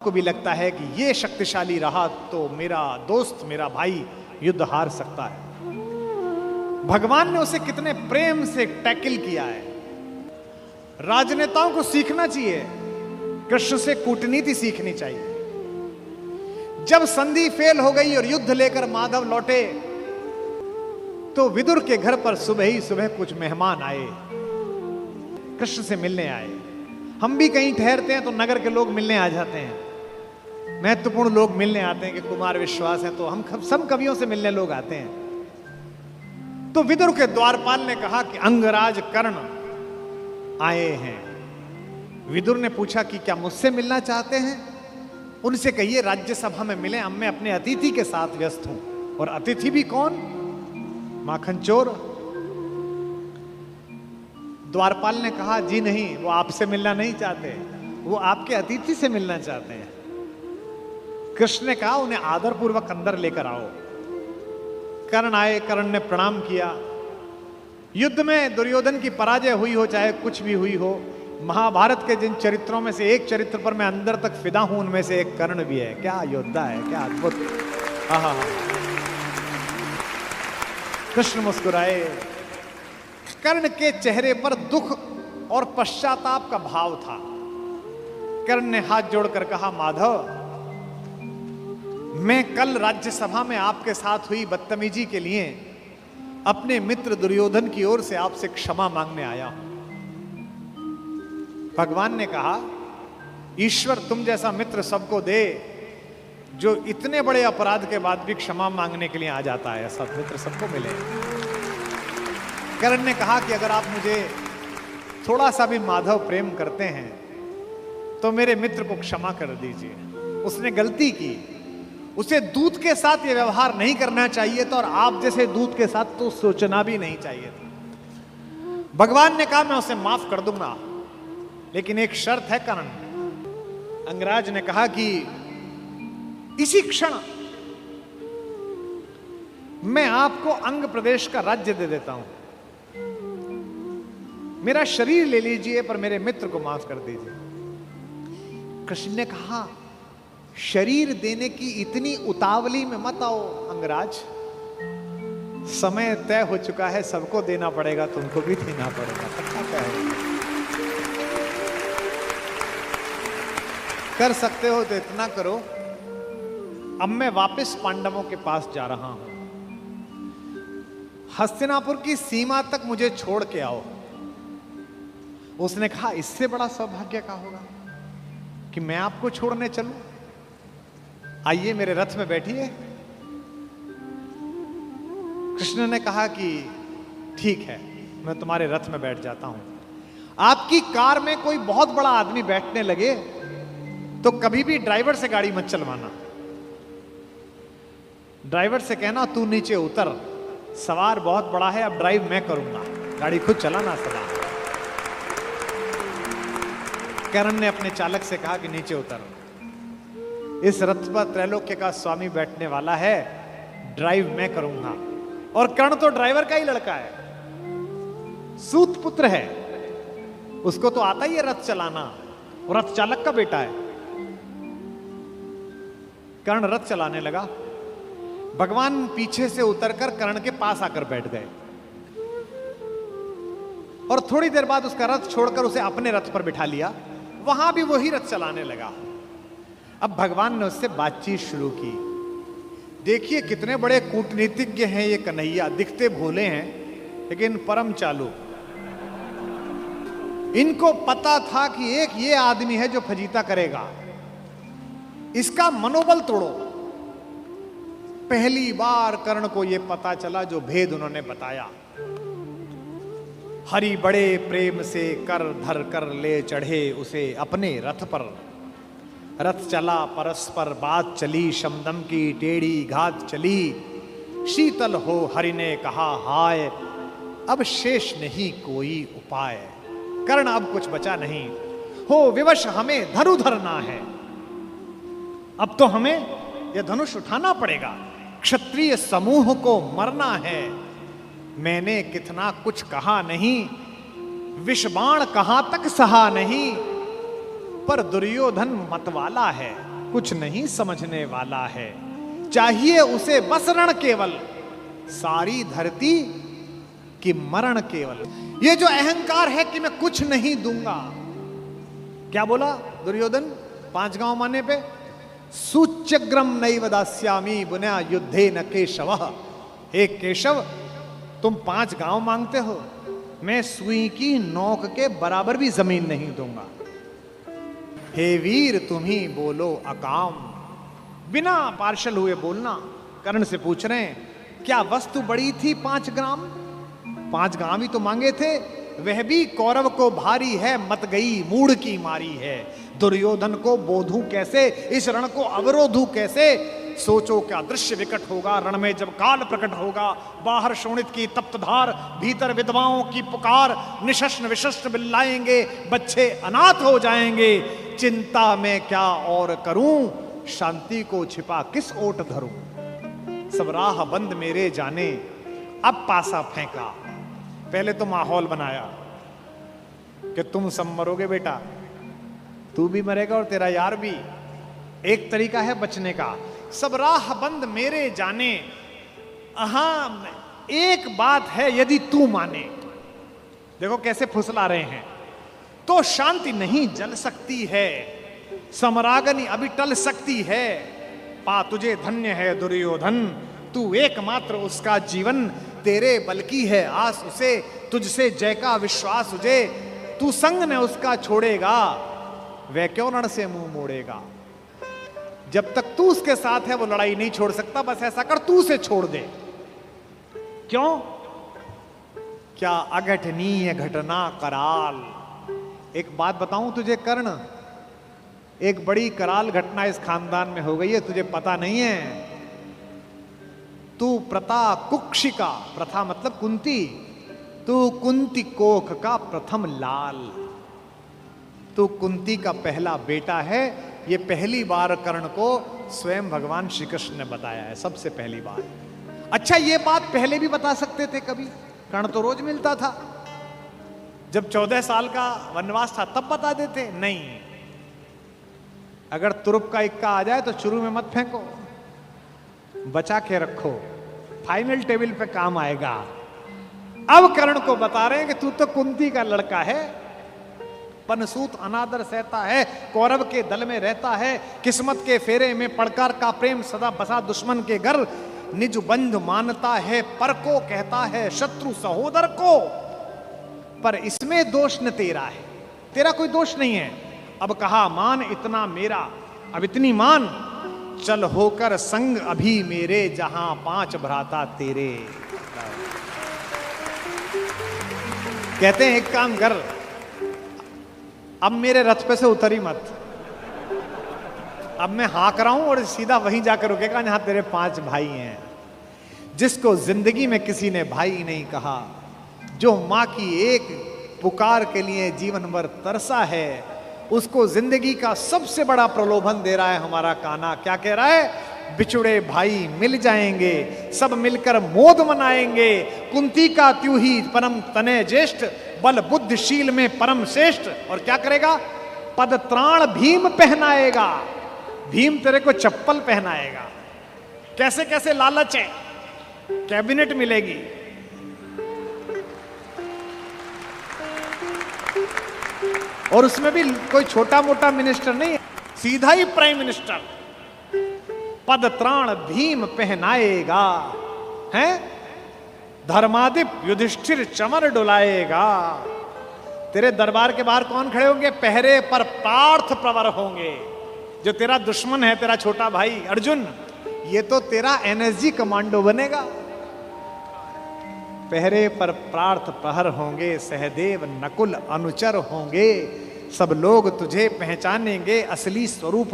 को भी लगता है कि ये शक्तिशाली रहा तो मेरा दोस्त, मेरा भाई युद्ध हार सकता है। भगवान ने उसे कितने प्रेम से टैकल किया है। राजनेताओं को सीखना चाहिए, कृष्ण से कूटनीति सीखनी चाहिए। जब संधि फेल हो गई और युद्ध लेकर माधव लौटे तो विदुर के घर पर सुबह ही सुबह कुछ मेहमान आए, कृष्ण से मिलने आए। हम भी कहीं ठहरते हैं तो नगर के लोग मिलने आ जाते हैं, महत्वपूर्ण लोग मिलने आते हैं कि कुमार विश्वास है तो हम सब कवियों से मिलने लोग आते हैं। तो विदुर के द्वारपाल ने कहा कि अंगराज कर्ण आए हैं। विदुर ने पूछा कि क्या मुझसे मिलना चाहते हैं? उनसे कहिए राज्यसभा में मिले, अब मैं अपने अतिथि के साथ व्यस्त हूं। और अतिथि भी कौन? माखन चोर। द्वारपाल ने कहा जी नहीं, वो आपसे मिलना नहीं चाहते, वो आपके अतिथि से मिलना चाहते हैं। कृष्ण ने कहा उन्हें आदरपूर्वक अंदर लेकर आओ। कर्ण आए, कर्ण ने प्रणाम किया। युद्ध में दुर्योधन की पराजय हुई हो चाहे कुछ भी हुई हो, महाभारत के जिन चरित्रों में से एक चरित्र पर मैं अंदर तक फिदा हूं उनमें से एक कर्ण भी है। क्या योद्धा है, क्या अद्भुत। हाँ। कृष्ण मुस्कुराए। कर्ण के चेहरे पर दुख और पश्चाताप का भाव था। कर्ण ने हाथ जोड़कर कहा, माधव, मैं कल राज्यसभा में आपके साथ हुई बदतमीजी के लिए अपने मित्र दुर्योधन की ओर से आपसे क्षमा मांगने आया हूं। भगवान ने कहा, ईश्वर तुम जैसा मित्र सबको दे जो इतने बड़े अपराध के बाद भी क्षमा मांगने के लिए आ जाता है। सब मित्र सबको मिले। कर्ण ने कहा कि अगर आप मुझे थोड़ा सा भी माधव प्रेम करते हैं तो मेरे मित्र को क्षमा कर दीजिए। उसने गलती की, उसे दूत के साथ यह व्यवहार नहीं करना चाहिए था और आप जैसे दूत के साथ तो सोचना भी नहीं चाहिए था। भगवान ने कहा मैं उसे माफ कर दूंगा, लेकिन एक शर्त है कर्ण। अंगराज ने कहा कि इसी क्षण मैं आपको अंग प्रदेश का राज्य दे देता हूं। मेरा शरीर ले लीजिए पर मेरे मित्र को माफ कर दीजिए। कृष्ण ने कहा, शरीर देने की इतनी उतावली में मत आओ अंगराज, समय तय हो चुका है, सबको देना पड़ेगा, तुमको भी देना पड़ेगा। पक्का क्या है? कर सकते हो तो इतना करो, अब मैं वापस पांडवों के पास जा रहा हूं, हस्तिनापुर की सीमा तक मुझे छोड़ के आओ। उसने कहा, इससे बड़ा सौभाग्य का होगा कि मैं आपको छोड़ने चलूं? आइए मेरे रथ में बैठिए। कृष्ण ने कहा कि ठीक है, मैं तुम्हारे रथ में बैठ जाता हूं। आपकी कार में कोई बहुत बड़ा आदमी बैठने लगे तो कभी भी ड्राइवर से गाड़ी मत चलवाना। ड्राइवर से कहना तू नीचे उतर, सवार बहुत बड़ा है, अब ड्राइव मैं करूंगा, गाड़ी खुद चलाना सदा। कर्ण ने अपने चालक से कहा कि नीचे उतर, इस रथ पर त्रैलोक्य का स्वामी बैठने वाला है, ड्राइव मैं करूंगा। और कर्ण तो ड्राइवर का ही लड़का है, सूत पुत्र है, उसको तो आता ही है रथ चलाना, और रथ चालक का बेटा है। कर्ण रथ चलाने लगा। भगवान पीछे से उतरकर कर्ण के पास आकर बैठ गए और थोड़ी देर बाद उसका रथ छोड़कर उसे अपने रथ पर बिठा लिया। वहां भी वही रथ चलाने लगा। अब भगवान ने उससे बातचीत शुरू की। देखिए कितने बड़े कूटनीतिज्ञ हैं ये कन्हैया, दिखते भोले हैं लेकिन परम चालू। इनको पता था कि एक ये आदमी है जो फजीता करेगा, इसका मनोबल तोड़ो। पहली बार कर्ण को यह पता चला जो भेद उन्होंने बताया। हरि बड़े प्रेम से कर धर कर ले चढ़े उसे अपने रथ पर। रथ चला परस्पर बात चली, शमदम की टेढ़ी घात चली। शीतल हो हरि ने कहा हाय, अब शेष नहीं कोई उपाय। कर्ण अब कुछ बचा नहीं, हो विवश हमें धनु धरना है। अब तो हमें यह धनुष उठाना पड़ेगा, क्षत्रिय समूह को मरना है। मैंने कितना कुछ कहा नहीं, विषबाण कहां तक सहा नहीं, पर दुर्योधन मतवाला है। कुछ नहीं समझने वाला है, चाहिए उसे बस रण केवल, सारी धरती की मरण केवल। ये जो अहंकार है कि मैं कुछ नहीं दूंगा, क्या बोला दुर्योधन 5 गांव माने पे? सूच्यग्रम नैव दास्यामि बुना युद्धे न केशव। हे केशव, तुम 5 गांव मांगते हो, मैं सुई की नोक के बराबर भी जमीन नहीं दूंगा। हे वीर तुम ही बोलो अकाम। बिना पार्शल हुए बोलना। कर्ण से पूछ रहे हैं, क्या वस्तु बड़ी थी 5 ग्राम? 5 गांव ही तो मांगे थे, वह भी कौरव को भारी है, मत गई मूढ़ की मारी है। दुर्योधन को बोधूं कैसे, इस रण को अवरोधूं कैसे? सोचो क्या दृश्य विकट होगा रण में जब काल प्रकट होगा। बाहर शोणित की तप्त धार, भीतर विधवाओं की पुकार, निशस्त्र विशस्त्र बिल्लाएंगे, बच्चे अनाथ हो जाएंगे। चिंता में क्या और करूं, शांति को छिपा किस ओट धरूं। सब राह बंद मेरे जाने, अब पासा फेंका। पहले तो माहौल बनाया कि तुम सब मरोगे बेटा, तू भी मरेगा और तेरा यार भी। एक तरीका है बचने का, सब राह बंद मेरे जाने। हां एक बात है, यदि तू माने, देखो कैसे फुसला रहे हैं, तो शांति नहीं जल सकती है, समरागनी अभी टल सकती है। पा तुझे धन्य है दुर्योधन, तू एकमात्र उसका जीवन, तेरे बल की है आस उसे, तुझसे जय का विश्वास उजे। तू संग ने उसका छोड़ेगा, वह क्यों रण से मुंह मोड़ेगा। जब तक तू उसके साथ है वो लड़ाई नहीं छोड़ सकता। बस ऐसा कर, तू उसे छोड़ दे। क्यों? क्या अघटनीय घटना कराल। एक बात बताऊं तुझे कर्ण, एक बड़ी कराल घटना इस खानदान में हो गई है, तुझे पता नहीं है। तू प्रता कुक्षिका, प्रथा मतलब कुंती, तू कुंती कोख का प्रथम लाल। तू कुंती का पहला बेटा है। ये पहली बार कर्ण को स्वयं भगवान श्री कृष्ण ने बताया है, सबसे पहली बार। अच्छा, ये बात पहले भी बता सकते थे कभी, कर्ण तो रोज मिलता था। जब 14 साल का वनवास था तब बता देते, नहीं। अगर तुरुप का इक्का आ जाए तो शुरू में मत फेंको, बचा के रखो, फाइनल टेबल पे काम आएगा। अब कर्ण को बता रहे हैं कि तू तो कुंती का लड़का है, पनसूत अनादर सहता है, कौरव के दल में रहता है, किस्मत के फेरे में पड़कर का प्रेम सदा बसा दुश्मन के घर, निज बंधु मानता है पर को कहता है शत्रु सहोदर को। पर इसमें दोष न तेरा है, तेरा कोई दोष नहीं है। अब कहा मान इतना मेरा, अब इतनी मान, चल होकर संग अभी मेरे, जहां 5 भ्राता तेरे। कहते हैं एक काम कर, अब मेरे रथ पे से उतरी मत, अब मैं हाँक रहा हूं और सीधा वहीं जाकर रुकेगा जहां तेरे 5 भाई हैं। जिसको जिंदगी में किसी ने भाई नहीं कहा, जो मां की एक पुकार के लिए जीवन भर तरसा है, उसको जिंदगी का सबसे बड़ा प्रलोभन दे रहा है हमारा कान्हा। क्या कह रहा है? बिछुड़े भाई मिल जाएंगे, सब मिलकर मोद मनाएंगे। कुंती का त्यू ही परम तने ज्येष्ठ, बल बुद्धिशील में परम श्रेष्ठ। और क्या करेगा? पद त्राण भीम पहनाएगा, भीम तेरे को चप्पल पहनाएगा। कैसे कैसे लालच है, कैबिनेट मिलेगी, और उसमें भी कोई छोटा मोटा मिनिस्टर नहीं, सीधा ही प्राइम मिनिस्टर। पद त्राण भीम पहनाएगा, हैं? धर्मादिप युधिष्ठिर चमर डुलाएगा। तेरे दरबार के बाहर कौन खड़े होंगे? पहरे पर पार्थ प्रवर होंगे। जो तेरा दुश्मन है, तेरा छोटा भाई अर्जुन, ये तो तेरा एनएसजी कमांडो बनेगा। पहरे पर पार्थ प्रहर होंगे, सहदेव नकुल अनुचर होंगे। सब लोग तुझे पहचानेंगे, असली स्वरूप